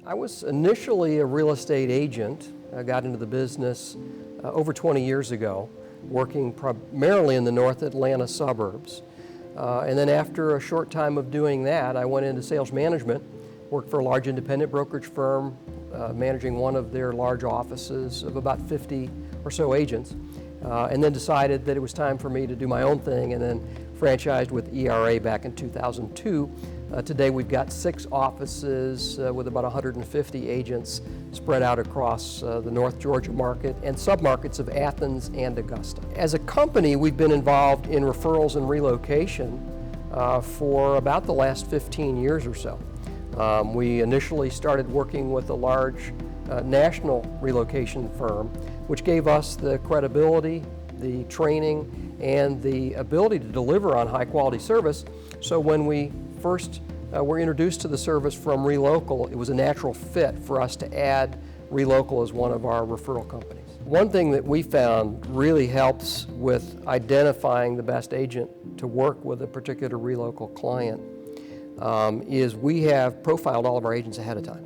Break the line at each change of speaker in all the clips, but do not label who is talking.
I was initially a real estate agent. I got into the business over 20 years ago, working primarily in the North Atlanta suburbs. And then after a short time of doing that, I went into sales management, worked for a large independent brokerage firm, managing one of their large offices of about 50 or so agents, and then decided that it was time for me to do my own thing, and then franchised with ERA back in 2002. Today we've got 6 offices with about 150 agents spread out across the North Georgia market and submarkets of Athens and Augusta. As a company, we've been involved in referrals and relocation for about the last 15 years or so. We initially started working with a large national relocation firm, which gave us the credibility, the training, and the ability to deliver on high quality service. So when we first were introduced to the service from Relocal, it was a natural fit for us to add Relocal as one of our referral companies. One thing that we found really helps with identifying the best agent to work with a particular Relocal client is we have profiled all of our agents ahead of time.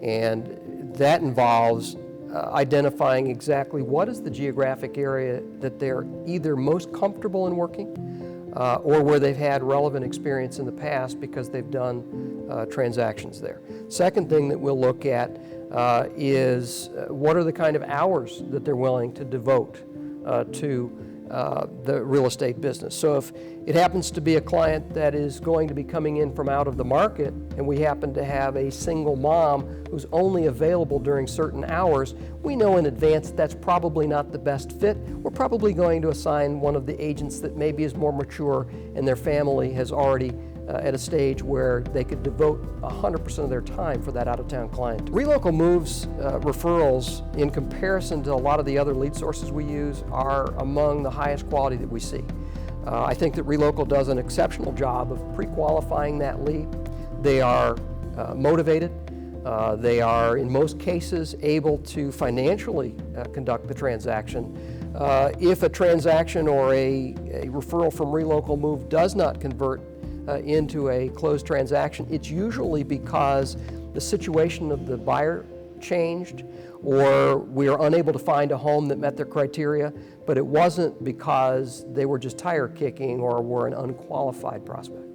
And that involves identifying exactly what is the geographic area that they're either most comfortable in working or where they've had relevant experience in the past because they've done transactions there. Second thing that we'll look at is what are the kind of hours that they're willing to devote to the real estate business. So if it happens to be a client that is going to be coming in from out of the market and we happen to have a single mom who's only available during certain hours, we know in advance that's probably not the best fit. We're probably going to assign one of the agents that maybe is more mature and their family has already at a stage where they could devote 100% of their time for that out-of-town client. Relocal moves referrals, in comparison to a lot of the other lead sources we use, are among the highest quality that we see. I think that Relocal does an exceptional job of pre-qualifying that lead. They are motivated. They are, in most cases, able to financially conduct the transaction. If a transaction or a referral from Relocal move does not convert into a closed transaction, it's usually because the situation of the buyer changed or we are unable to find a home that met their criteria, but it wasn't because they were just tire kicking or were an unqualified prospect.